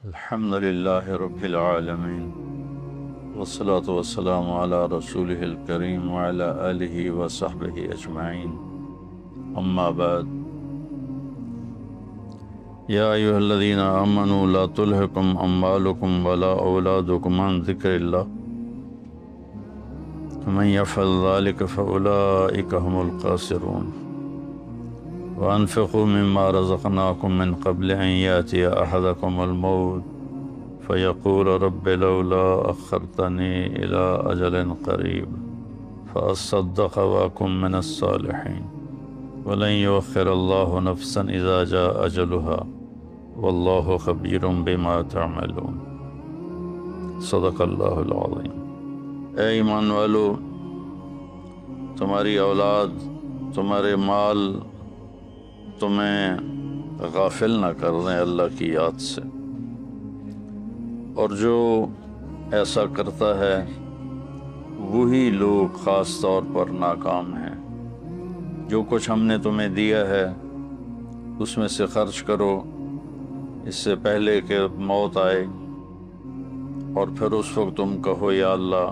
الحمد لله رب العالمين والصلاة والسلام على رسوله الكريم وعلى آله وصحبه أجمعين أما بعد يا أيها الذين آمنوا لا تلهكم أموالكم ولا أولادكم عن ذكر الله ومن يفعل ذلك فأولئك هم الخاسرون وأنفقوا مما رزقناكم من قبل أن يأتي أحدكم الموت فيقول رب لولا أخرتني إلى أجل قريب فأصدق وأكن من الصالحين ولن يؤخر الله نفسا إذا جاء أجلها والله خبير بما تعملون صدق اللہ العظیم۔ اے ایمان والو، تمہاری اولاد، تمہارے مال تمہیں غافل نہ کر دیں اللہ کی یاد سے، اور جو ایسا کرتا ہے وہی لوگ خاص طور پر ناکام ہیں۔ جو کچھ ہم نے تمہیں دیا ہے اس میں سے خرچ کرو اس سے پہلے کہ موت آئے، اور پھر اس وقت تم کہو یا اللہ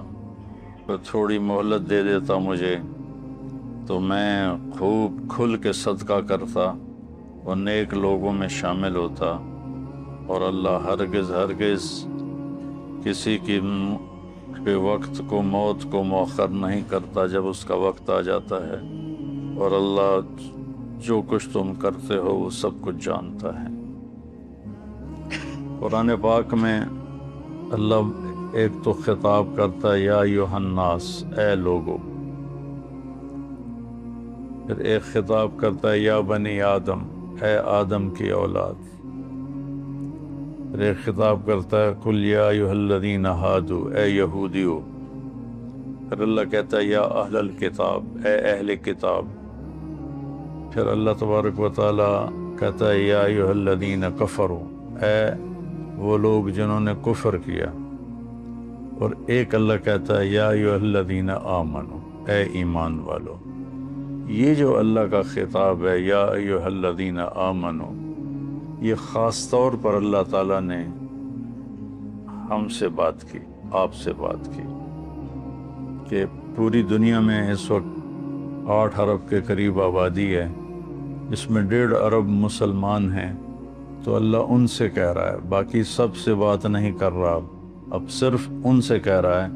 پھر تھوڑی مہلت دے دیتا مجھے تو میں خوب کھل کے صدقہ کرتا اور نیک لوگوں میں شامل ہوتا، اور اللہ ہرگز کسی کی وقت کو، موت کو مؤخر نہیں کرتا جب اس کا وقت آ جاتا ہے، اور اللہ جو کچھ تم کرتے ہو وہ سب کچھ جانتا ہے۔ قرآن پاک میں اللہ ایک تو خطاب کرتا ہے یا ایھا الناس، اے لوگو، پھر ایک خطاب کرتا ہے یا بنی آدم، اے آدم کی اولاد، پھر ایک خطاب کرتا ہے قل یا ایھا الذین ہادو، اے یہودیو، پھر اللہ کہتا ہے یا اہل الکتاب، اے اہل کتاب، پھر اللہ تبارک و تعالی کہتا ہے یا ایھا الذین کفروا، اے وہ لوگ جنہوں نے کفر کیا، اور ایک اللہ کہتا ہے یا ایھا الذین آمنوا، اے ایمان والو۔ یہ جو اللہ کا خطاب ہے یا ایھا الذین آمنوا، یہ خاص طور پر اللہ تعالیٰ نے ہم سے بات کی، آپ سے بات کی، کہ پوری دنیا میں اس وقت 8 ارب کے قریب آبادی ہے، جس میں 1.5 ارب مسلمان ہیں، تو اللہ ان سے کہہ رہا ہے، باقی سب سے بات نہیں کر رہا، اب صرف ان سے کہہ رہا ہے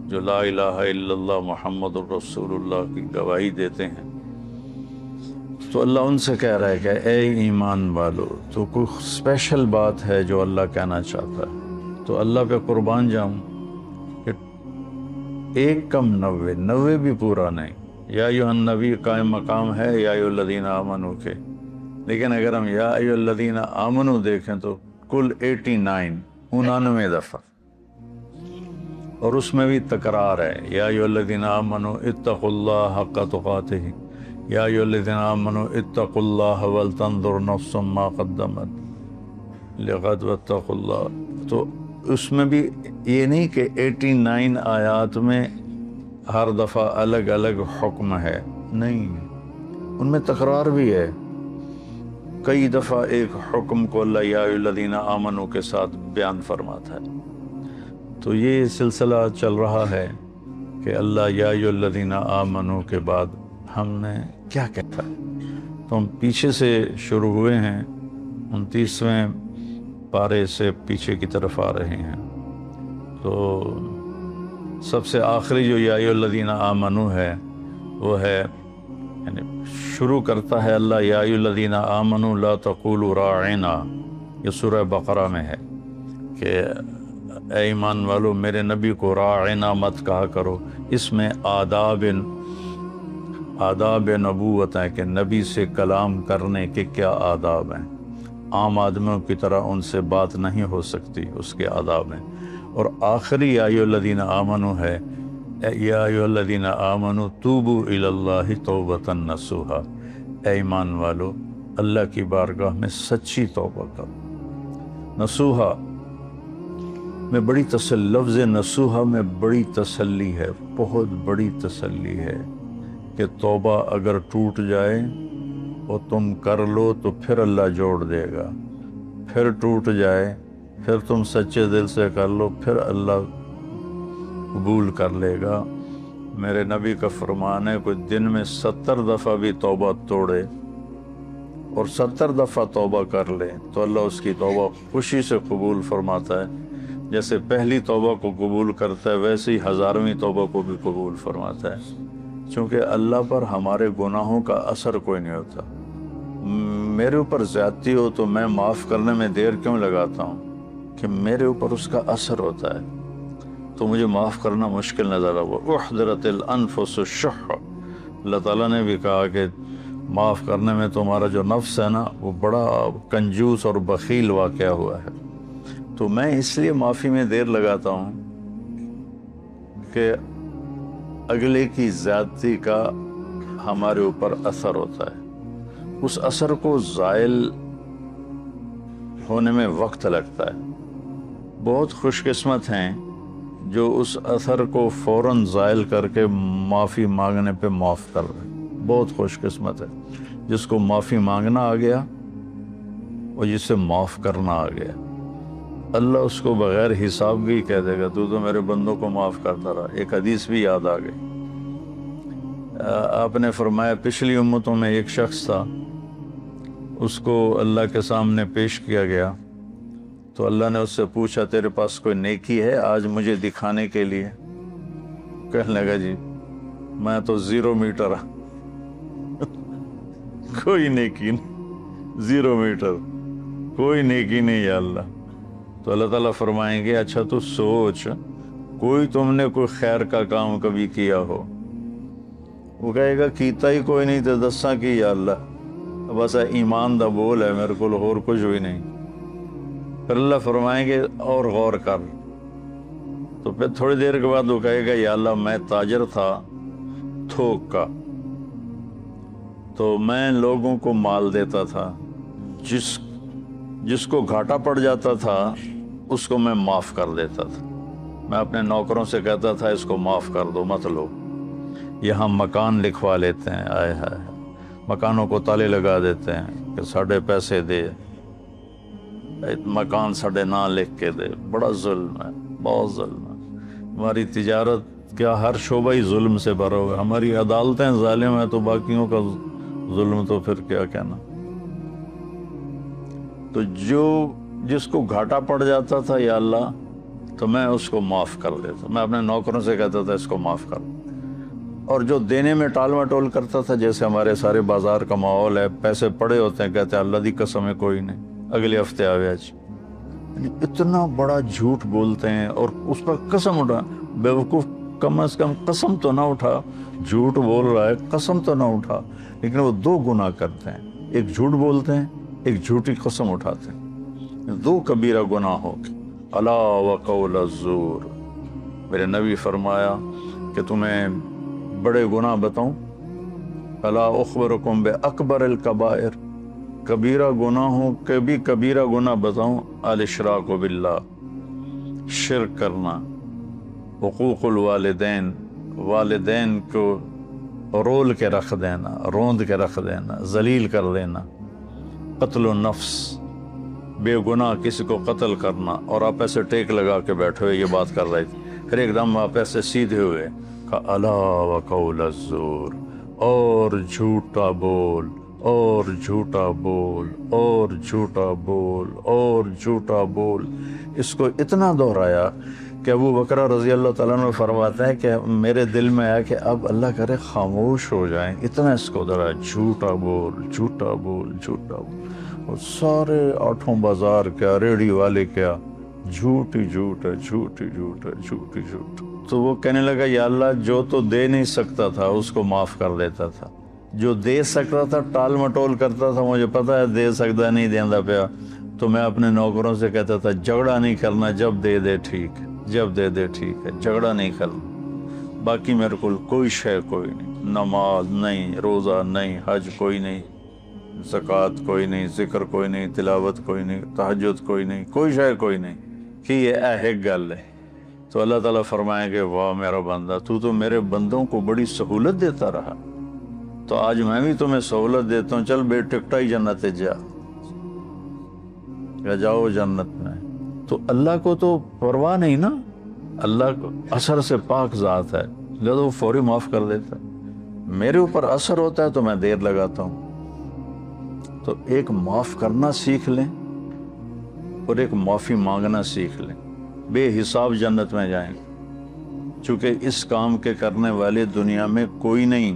جو لا الہ الا اللہ محمد الرسول اللہ کی گواہی دیتے ہیں۔ تو اللہ ان سے کہہ رہا ہے کہ اے ایمان والو، تو کوئی اسپیشل بات ہے جو اللہ کہنا چاہتا ہے، تو اللہ پہ قربان جاؤں کہ 1 کم 90 بھی پورا نہیں۔ یا ایھا النبی قائم مقام ہے یا ایھا الذین آمنوا کے، لیکن اگر ہم یا ایھا الذین آمنوا دیکھیں تو کل 99 دفعہ، اور اس میں بھی تکرار ہے، یا ایھا الذین آمنوا اتقوا اللہ حق تقاتہ، یا ایھا الذین آمنوا اتقوا اللہ ولتنظر نفس ما قدمت لغد واتقوا اللہ۔ تو اس میں بھی یہ نہیں کہ 89 آیات میں ہر دفعہ الگ الگ حکم ہے، نہیں، ان میں تکرار بھی ہے۔ کئی دفعہ ایک حکم کو اللہ یا ایھا الذین آمنوا کے ساتھ بیان فرماتا ہے۔ تو یہ سلسلہ چل رہا ہے کہ اللہ یا ایھا الذین آمنوا کے بعد ہم نے کیا کہتا ہے۔ تو ہم پیچھے سے شروع ہوئے ہیں، 29ویں پارے سے پیچھے کی طرف آ رہے ہیں۔ تو سب سے آخری جو یا ایھا الذین آمنوا ہے وہ ہے، یعنی شروع کرتا ہے اللہ یا ایھا الذین آمنوا لا تقولوا راعنا، یہ سورہ بقرہ میں ہے کہ اے ایمان والو میرے نبی کو راعنا مت کہا کرو۔ اس میں آداب نبوت ہیں کہ نبی سے کلام کرنے کے کیا آداب ہیں، عام آدمیوں کی طرح ان سے بات نہیں ہو سکتی، اس کے آداب ہیں۔ اور آخری یا ایھا الذین آمنوا ہے یا ایھا الذین آمنوا توبوا الی اللہ توبۃ نصوحا، اے ایمان والو اللہ کی بارگاہ میں سچی توبہ کرو۔ نصوحا میں بڑی لفظ نصوحا میں بڑی تسلی ہے، بہت بڑی تسلی ہے کہ توبہ اگر ٹوٹ جائے اور تم کر لو تو پھر اللہ جوڑ دے گا، پھر ٹوٹ جائے پھر تم سچے دل سے کر لو، پھر اللہ قبول کر لے گا۔ میرے نبی کا فرمان ہے کوئی دن میں 70 دفعہ بھی توبہ توڑے اور 70 دفعہ توبہ کر لے تو اللہ اس کی توبہ خوشی سے قبول فرماتا ہے۔ جیسے پہلی توبہ کو قبول کرتا ہے ویسے ہی 1000ویں توبہ کو بھی قبول فرماتا ہے، چونکہ اللہ پر ہمارے گناہوں کا اثر کوئی نہیں ہوتا۔ میرے اوپر زیادتی ہو تو میں معاف کرنے میں دیر کیوں لگاتا ہوں کہ میرے اوپر اس کا اثر ہوتا ہے، تو مجھے معاف کرنا مشکل نظر آئے۔ احضرت الانفس الشح، اللہ تعالیٰ نے بھی کہا کہ معاف کرنے میں تمہارا جو نفس ہے نا وہ بڑا کنجوس اور بخیل واقعہ ہوا ہے۔ تو میں اس لیے معافی میں دیر لگاتا ہوں کہ اگلے کی زیادتی کا ہمارے اوپر اثر ہوتا ہے، اس اثر کو زائل ہونے میں وقت لگتا ہے۔ بہت خوش قسمت ہیں جو اس اثر کو فوراً زائل کر کے معافی مانگنے پہ معاف کر رہے ہیں، بہت خوش قسمت ہے جس کو معافی مانگنا آ گیا اور جسے معاف کرنا آ گیا۔ اللہ اس کو بغیر حساب بھی کہہ دے گا تو میرے بندوں کو معاف کرتا رہا۔ ایک حدیث بھی یاد آ گئی، آپ نے فرمایا پچھلی امتوں میں ایک شخص تھا، اس کو اللہ کے سامنے پیش کیا گیا تو اللہ نے اس سے پوچھا تیرے پاس کوئی نیکی ہے آج مجھے دکھانے کے لیے؟ کہنے لگا جی میں تو 0 میٹر کوئی نیکی نہیں، 0 میٹر کوئی نیکی نہیں یا اللہ۔ تو اللہ تعالیٰ فرمائیں گے اچھا تو سوچ کوئی تم نے کوئی خیر کا کام کبھی کیا ہو؟ وہ کہے گا کیتا ہی کوئی نہیں تو دساں کی یا اللہ، بس ایمان دا بول ہے میرے کو اور کچھ بھی نہیں۔ پھر اللہ فرمائیں گے اور غور کر، تو پھر تھوڑی دیر کے بعد وہ کہے گا یا اللہ میں تاجر تھا تھوک کا، تو میں لوگوں کو مال دیتا تھا، جس کو گھاٹا پڑ جاتا تھا اس کو میں معاف کر دیتا تھا۔ میں اپنے نوکروں سے کہتا تھا اس کو معاف کر دو مت لو۔ یہاں مکان لکھوا لیتے ہیں، آئے ہائے، مکانوں کو تالے لگا دیتے ہیں کہ ساڑھے پیسے دے، مکان ساڑھے نہ لکھ کے دے۔ بڑا ظلم ہے، بہت ظلم ہے۔ ہماری تجارت کیا ہر شعبہ ہی ظلم سے بھرا ہوا ہے، ہماری عدالتیں ظالم ہیں تو باقیوں کا ظلم تو پھر کیا کہنا۔ تو جس کو گھاٹا پڑ جاتا تھا یا اللہ تو میں اس کو معاف کر دیتا، میں اپنے نوکروں سے کہتا تھا اس کو معاف کر۔ اور جو دینے میں ٹال مٹول کرتا تھا، جیسے ہمارے سارے بازار کا ماحول ہے، پیسے پڑے ہوتے ہیں کہتے ہیں اللہ دی قسم ہے کوئی نہیں، اگلے ہفتے آوے آج۔ اتنا بڑا جھوٹ بولتے ہیں اور اس پر قسم اٹھا، بیوقوف کم از کم قسم تو نہ اٹھا، جھوٹ بول رہا ہے قسم تو نہ اٹھا۔ لیکن وہ 2 گناہ کرتے ہیں، ایک جھوٹ بولتے ہیں، ایک جھوٹی قسم اٹھاتے ہیں، 2 کبیرہ گناہ ہو گئے۔ الا وقول الزور، میرے نبی فرمایا کہ تمہیں بڑے گناہ بتاؤں؟ الا اخبرکم باکبر الکبائر، کبیرہ گناہوں کے بھی کبیرہ گناہ بتاؤں؟ الاشراک باللہ، شرک کرنا، حقوق الوالدین، والدین کو رول کے رکھ دینا، روند کے رکھ دینا، ذلیل کر دینا، قتل النفس، بے گناہ کسی کو قتل کرنا۔ اور آپ ایسے ٹیک لگا کے بیٹھے ہوئے یہ بات کر رہے تھے، پھر ایک دم آپ ایسے سیدھے ہوئے، کہا الا وقول الزور، اور جھوٹا بول، اور جھوٹا بول، اور جھوٹا بول، اور جھوٹا بول۔ اس کو اتنا دہرایا کہ ابو بکر رضی اللہ تعالیٰ عنہ فرماتے ہیں کہ میرے دل میں آیا کہ اب اللہ کرے خاموش ہو جائیں، اتنا اس کو دہرایا، جھوٹا بول، جھوٹا بول، جھوٹا بول۔ اور سارے 8 بازار کیا، ریڑھی والے کیا، جھوٹ ہی جھوٹ ہے، جھوٹ ہی جھوٹ ہے، جھوٹ ہی جھوٹ۔ تو وہ کہنے لگا یا اللہ جو تو دے نہیں سکتا تھا اس کو معاف کر دیتا تھا، جو دے سکتا تھا ٹال مٹول کرتا تھا، مجھے پتا ہے دے سکتا نہیں دیندا پیا، تو میں اپنے نوکروں سے کہتا تھا جھگڑا نہیں کرنا، جب دے دے ٹھیک ہے، جب دے دے ٹھیک ہے، جھگڑا نہیں کرنا۔ باقی میرے کو کوئی شے کوئی نہیں، نماز نہیں، روزہ نہیں، حج کوئی نہیں، زکوٰۃ کوئی نہیں، ذکر کوئی نہیں، تلاوت کوئی نہیں، تہجد کوئی نہیں، کوئی شے کوئی نہیں کہ یہ ایک گل ہے۔ تو اللہ تعالیٰ فرمائیں گے واہ میرا بندہ، تو میرے بندوں کو بڑی سہولت دیتا رہا، تو آج میں بھی تمہیں سہولت دیتا ہوں، چل بے ٹکٹا ہی جنت جا، جاؤ جنت میں۔ تو اللہ کو تو پرواہ نہیں نا، اللہ کو اثر سے پاک ذات ہے، لہذا وہ فوری معاف کر دیتا ہے۔ میرے اوپر اثر ہوتا ہے تو میں دیر لگاتا ہوں۔ تو ایک معاف کرنا سیکھ لیں اور ایک معافی مانگنا سیکھ لیں، بے حساب جنت میں جائیں۔ چونکہ اس کام کے کرنے والے دنیا میں کوئی نہیں،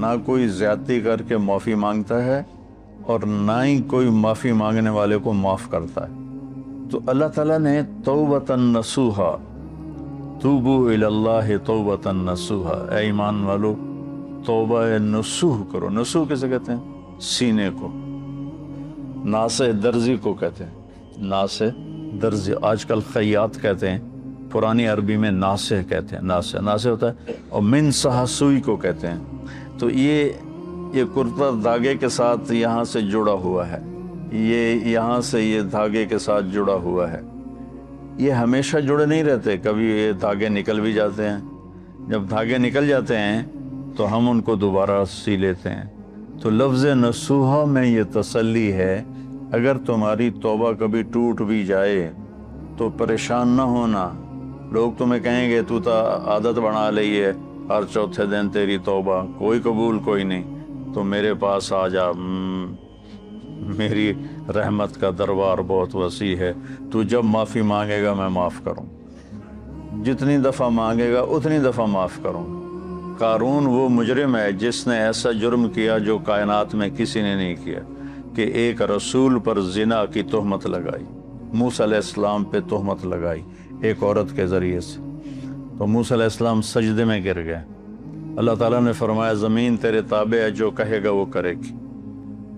نہ کوئی زیادتی کر کے معافی مانگتا ہے اور نہ ہی کوئی معافی مانگنے والے کو معاف کرتا ہے۔ تو اللہ تعالیٰ نے توبۃ نصوحا، توبوا الی اللہ توبۃ نصوحا، اے ایمان والو توبہ نصوح کرو۔ نصوح کسے کہتے ہیں؟ سینے کو۔ ناصح درزی کو کہتے ہیں، ناصح درزی، آج کل خیاط کہتے ہیں، پرانی عربی میں ناصح کہتے ہیں، ناصح ہوتا ہے، اور من صح سوئی کو کہتے ہیں۔ تو یہ کرتا دھاگے کے ساتھ یہاں سے جڑا ہوا ہے، یہ یہاں سے یہ دھاگے کے ساتھ جڑا ہوا ہے۔ یہ ہمیشہ جڑے نہیں رہتے، کبھی یہ دھاگے نکل بھی جاتے ہیں۔ جب دھاگے نکل جاتے ہیں تو ہم ان کو دوبارہ سی لیتے ہیں۔ تو لفظ نصوحہ میں یہ تسلی ہے، اگر تمہاری توبہ کبھی ٹوٹ بھی جائے تو پریشان نہ ہونا۔ لوگ تمہیں کہیں گے تو عادت بنا لی ہے، ہر چوتھے دن تیری توبہ، کوئی قبول کوئی نہیں، تو میرے پاس آ جا، میری رحمت کا دربار بہت وسیع ہے، تو جب معافی مانگے گا میں معاف کروں، جتنی دفعہ مانگے گا اتنی دفعہ معاف کروں۔ قارون وہ مجرم ہے جس نے ایسا جرم کیا جو کائنات میں کسی نے نہیں کیا، کہ ایک رسول پر زنا کی تہمت لگائی، موسیٰ علیہ السلام پہ تہمت لگائی ایک عورت کے ذریعے سے۔ تو موسیٰ علیہ السلام سجدے میں گر گئے۔ اللہ تعالیٰ نے فرمایا زمین تیرے تابع ہے، جو کہے گا وہ کرے گی۔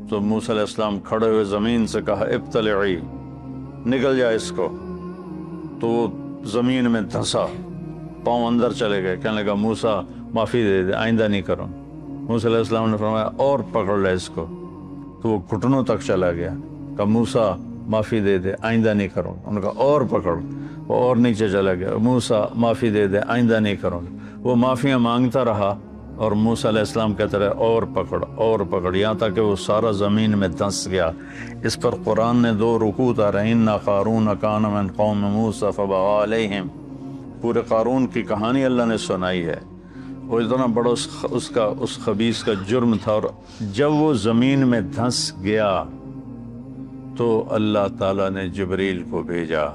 تو موسیٰ علیہ السلام کھڑے ہوئے زمین سے کہا ابتلعی، نکل جائے اس کو۔ تو وہ زمین میں دھنسا، پاؤں اندر چلے گئے، کہنے لگا موسیٰ معافی دے دے، آئندہ نہیں کروں۔ موسیٰ علیہ السلام نے فرمایا اور پکڑ لے اس کو۔ تو وہ گھٹنوں تک چلا گیا، کہا موسیٰ معافی دے دے، آئندہ نہیں کروں۔ انہوں نے کہا اور پکڑ، وہ اور نیچے چلا گیا، موسیٰ معافی دے دے، آئندہ نہیں کروں۔ وہ معافیاں مانگتا رہا اور موسیٰ علیہ السلام کہتے رہے اور پکڑ اور پکڑ، یہاں تک کہ وہ سارا زمین میں دھنس گیا۔ اس پر قرآن نے 2 رکوع اتارے، اِنَّ قارون کان من قوم موسیٰ فبغى علیہم۔ پورے قارون کی کہانی اللہ نے سنائی ہے، وہ اتنا بڑا اس خبیث کا جرم تھا۔ اور جب وہ زمین میں دھنس گیا تو اللہ تعالیٰ نے جبریل کو بھیجا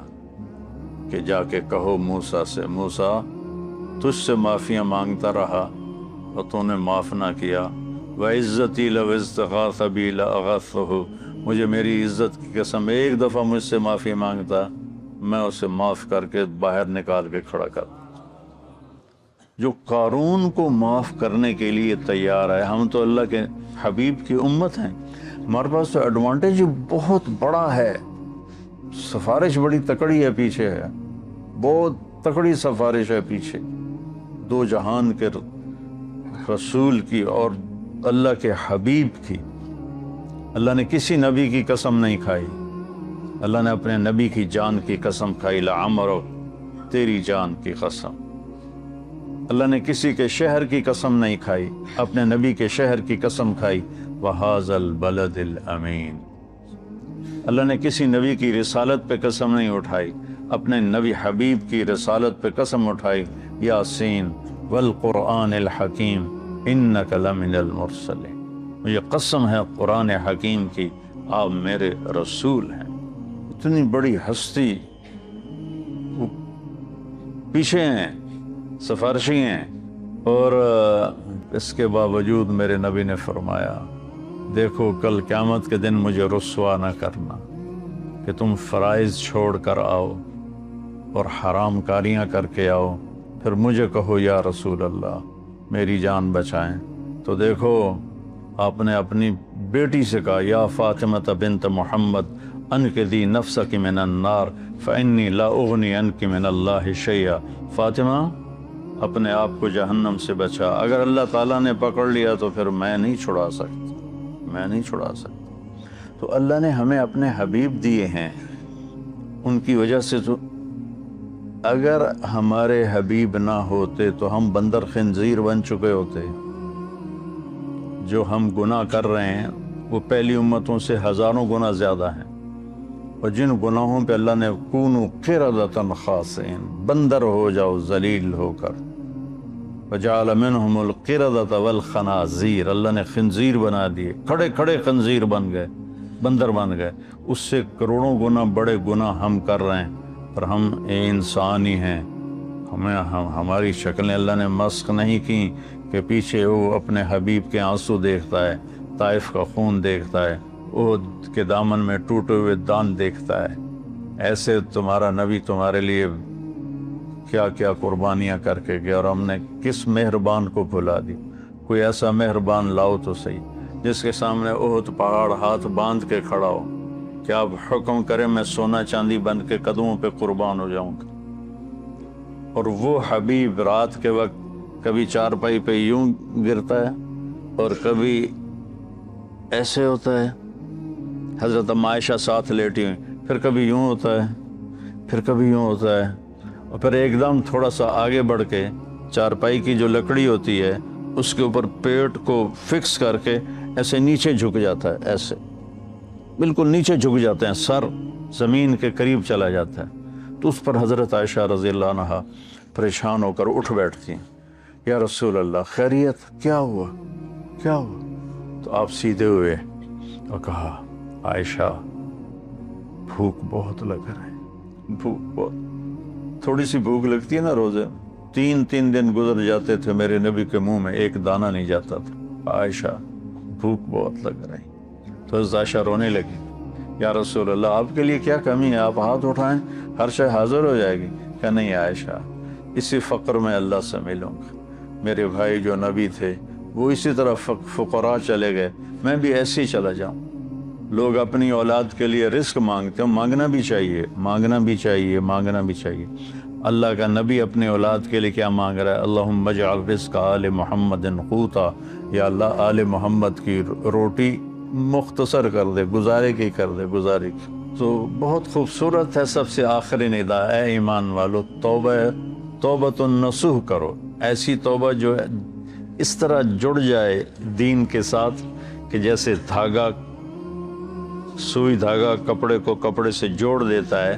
کہ جا کے کہو موسیٰ سے، موسیٰ تجھ سے معافیاں مانگتا رہا اور تو نے معاف نہ کیا، وَعِزَّتِي لَوْ اسْتَغَاثَ بِي لَأَغَاثْتُهُ، مجھے میری عزت کی قسم ایک دفعہ مجھ سے معافی مانگتا، میں اسے معاف کر کے باہر نکال کے کھڑا کر۔ جو قارون کو معاف کرنے کے لیے تیار ہے، ہم تو اللہ کے حبیب کی امت ہیں، ہمارے پاس تو ایڈوانٹیج بہت بڑا ہے، سفارش بڑی تکڑی ہے پیچھے ہے، بہت تکڑی سفارش ہے پیچھے، 2 جہان کے رسول کی اور اللہ کے حبیب کی۔ اللہ نے کسی نبی کی قسم نہیں کھائی، اللہ نے اپنے نبی کی جان کی قسم کھائی، لعمرک، تیری جان کی قسم۔ اللہ نے کسی کے شہر کی قسم نہیں کھائی، اپنے نبی کے شہر کی قسم کھائی، وَهَذَا الْبَلَدِ الْأَمِينَ۔ اللہ نے کسی نبی کی رسالت پہ قسم نہیں اٹھائی، اپنے نبی حبیب کی رسالت پہ قسم اٹھائی، یاسین والقرآن الحکیم انک لمن المرسلین، مجھے قسم ہے قرآن حکیم کی، آپ میرے رسول ہیں۔ اتنی بڑی ہستی پیچھے ہیں، سفارشی ہیں، اور اس کے باوجود میرے نبی نے فرمایا دیکھو کل قیامت کے دن مجھے رسوا نہ کرنا کہ تم فرائض چھوڑ کر آؤ اور حرام کاریاں کر کے آؤ، پھر مجھے کہو یا رسول اللہ میری جان بچائیں۔ تو دیکھو آپ نے اپنی بیٹی سے کہا یا فاطمہ بنت محمد انقذی نفسک من النار فانی لا اغنی عنک من اللہ شیئا، فاطمہ اپنے آپ کو جہنم سے بچا، اگر اللہ تعالیٰ نے پکڑ لیا تو پھر میں نہیں چھڑا سکتا۔ تو اللہ نے ہمیں اپنے حبیب دیے ہیں، ان کی وجہ سے تو اگر ہمارے حبیب نہ ہوتے تو ہم بندر خنزیر بن چکے ہوتے۔ جو ہم گناہ کر رہے ہیں وہ پہلی امتوں سے ہزاروں گنا زیادہ ہیں، اور جن گناہوں پہ اللہ نے کونوا قردۃ خاسئین، بندر ہو جاؤ ذلیل ہو کر، وجعل منہم القردۃ والخنازیر، اللہ نے خنزیر بنا دیے، کھڑے کھڑے خنزیر بن گئے، بندر بن گئے۔ اس سے کروڑوں گنا بڑے گناہ ہم کر رہے ہیں، پر ہم انسان ہی ہیں، ہماری شکلیں اللہ نے مسخ نہیں کی کہ پیچھے وہ اپنے حبیب کے آنسو دیکھتا ہے، طائف کا خون دیکھتا ہے، احد کے دامن میں ٹوٹے ہوئے دان دیکھتا ہے۔ ایسے تمہارا نبی تمہارے لیے کیا کیا قربانیاں کر کے گیا، اور ہم نے کس مہربان کو بھلا دی۔ کوئی ایسا مہربان لاؤ تو صحیح جس کے سامنے احد پہاڑ ہاتھ باندھ کے کھڑا ہو کہ آپ حکم کریں میں سونا چاندی بن کے قدموں پہ قربان ہو جاؤں گا۔ اور وہ حبیب رات کے وقت کبھی چارپائی پہ یوں گرتا ہے اور کبھی ایسے ہوتا ہے، حضرت عائشہ ساتھ لیٹی ہوئی، پھر کبھی یوں ہوتا ہے، پھر کبھی یوں ہوتا ہے، اور پھر ایک دم تھوڑا سا آگے بڑھ کے چارپائی کی جو لکڑی ہوتی ہے اس کے اوپر پیٹ کو فکس کر کے ایسے نیچے جھک جاتا ہے، ایسے بالکل نیچے جھک جاتے ہیں، سر زمین کے قریب چلا جاتا ہے۔ تو اس پر حضرت عائشہ رضی اللہ عنہا پریشان ہو کر اٹھ بیٹھتی ہیں، یا رسول اللہ خیریت، کیا ہوا کیا ہوا؟ تو آپ سیدھے ہوئے اور کہا عائشہ بھوک بہت لگ رہا ہے، بھوک بہت، تھوڑی سی بھوک لگتی ہے نا روزے، 3 دن گزر جاتے تھے میرے نبی کے منہ میں ایک دانہ نہیں جاتا تھا، عائشہ بھوک بہت لگ رہی۔ تو حضرت عائشہ رونے لگی، یا رسول اللہ آپ کے لیے کیا کمی ہے، آپ ہاتھ اٹھائیں ہر شے حاضر ہو جائے گی۔ کہ نہیں عائشہ، اسی فقر میں اللہ سے ملوں گا، میرے بھائی جو نبی تھے وہ اسی طرح فقراء چلے گئے، میں بھی ایسے ہی چلا جاؤں۔ لوگ اپنی اولاد کے لیے رزق مانگتے ہیں، مانگنا بھی چاہیے، مانگنا بھی چاہیے، مانگنا بھی چاہیے۔ اللہ کا نبی اپنی اولاد کے لیے کیا مانگ رہا ہے؟ اللہم اجعل رزق آل محمد قوتا، یا اللہ آل محمد کی روٹی مختصر کر دے، گزارے کی کر دے، گزارے کی۔ تو بہت خوبصورت ہے سب سے آخری ندا، اے ایمان والو توبۃ النصوح کرو، ایسی توبہ جو ہے اس طرح جڑ جائے دین کے ساتھ کہ جیسے دھاگا، سوئی دھاگا کپڑے کو کپڑے سے جوڑ دیتا ہے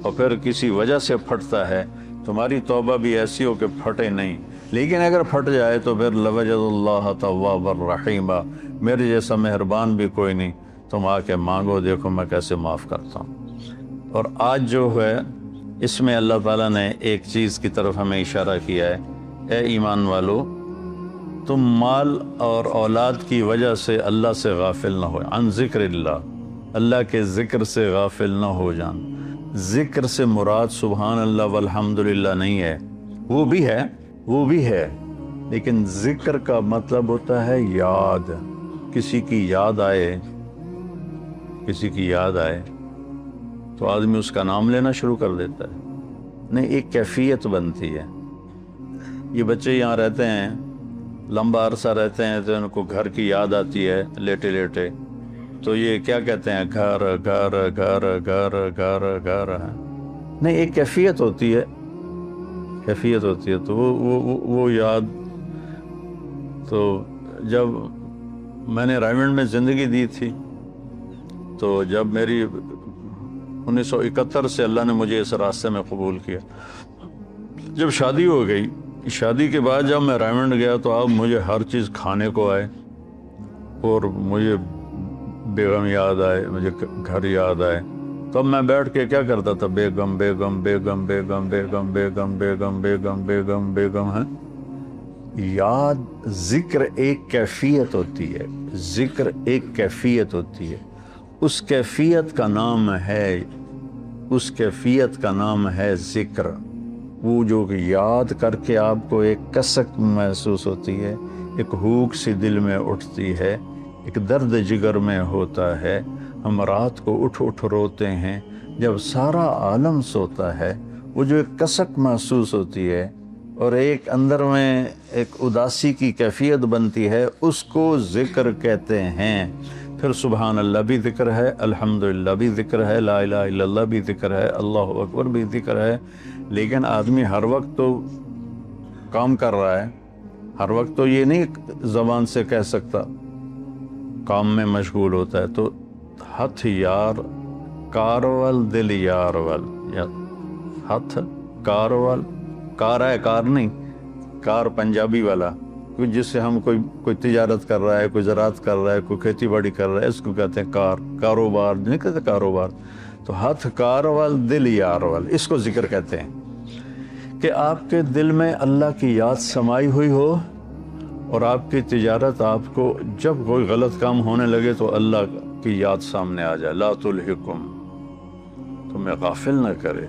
اور پھر کسی وجہ سے پھٹتا ہے، تمہاری توبہ بھی ایسی ہو کہ پھٹے نہیں۔ لیکن اگر پھٹ جائے تو پھر لوجد اللہ توابا رحیما، میرے جیسا مہربان بھی کوئی نہیں، تم آ کے مانگو، دیکھو میں کیسے معاف کرتا ہوں۔ اور آج جو ہے اس میں اللہ تعالیٰ نے ایک چیز کی طرف ہمیں اشارہ کیا ہے، اے ایمان والو تم مال اور اولاد کی وجہ سے اللہ سے غافل نہ ہو، عن ذکر اللہ، اللہ کے ذکر سے غافل نہ ہو جان۔ ذکر سے مراد سبحان اللہ والحمدللہ نہیں ہے، وہ بھی ہے، لیکن ذکر کا مطلب ہوتا ہے یاد، کسی کی یاد آئے تو آدمی اس کا نام لینا شروع کر دیتا ہے، نہیں ایک کیفیت بنتی ہے۔ یہ بچے یہاں رہتے ہیں، لمبا عرصہ رہتے ہیں تو ان کو گھر کی یاد آتی ہے لیٹے لیٹے، تو یہ کیا کہتے ہیں، گھر گھر گھر گھر گھر گھر، نہیں ایک کیفیت ہوتی ہے تو وہ یاد۔ تو جب میں نے رائمنڈ میں زندگی دی تھی تو جب میری 1971 سے اللہ نے مجھے اس راستے میں قبول کیا، جب شادی ہو گئی، شادی کے بعد جب میں رائمنڈ گیا تو اب مجھے ہر چیز کھانے کو آئے، اور مجھے بیگم یاد آئے، مجھے گھر یاد آئے، تب میں بیٹھ کے کیا کرتا تھا، بیگم بیگم بیگم بیگم بیگم بیگم بیگم بیگم بیگم بیگم ہے۔ یاد، ذکر ایک کیفیت ہوتی ہے، ذکر ایک کیفیت ہوتی ہے، اس کیفیت کا نام ہے ذکر۔ وہ جو یاد کر کے آپ کو ایک کسک محسوس ہوتی ہے، ایک ہوک سی دل میں اٹھتی ہے، ایک درد جگر میں ہوتا ہے، ہم رات کو اٹھ روتے ہیں جب سارا عالم سوتا ہے، وہ جو ایک کسک محسوس ہوتی ہے اور ایک اندر میں ایک اداسی کی کیفیت بنتی ہے، اس کو ذکر کہتے ہیں۔ پھر سبحان اللہ بھی ذکر ہے، الحمدللہ بھی ذکر ہے، لا الہ الا اللہ بھی ذکر ہے، اللہ اکبر بھی ذکر ہے، لیکن آدمی ہر وقت تو کام کر رہا ہے، ہر وقت تو یہ نہیں زبان سے کہہ سکتا، کام میں مشغول ہوتا ہے۔ تو ہتھیار کار وال دل یار وال، یا ہاتھ کار وال، کار ہے کار نہیں، کار پنجابی والا، جس سے ہم کوئی تجارت کر رہا ہے، کوئی زراعت کر رہا ہے، کوئی کھیتی باڑی کر رہا ہے، اس کو کہتے ہیں کار، کاروبار نہیں کہتے کاروبار. تو ہاتھ کار وال دل یار وال، اس کو ذکر کہتے ہیں کہ آپ کے دل میں اللہ کی یاد سمائی ہوئی ہو، اور آپ کی تجارت آپ کو جب کوئی غلط کام ہونے لگے تو اللہ کی یاد سامنے آ جائے. لا تلہکم، تمہیں غافل نہ کرے.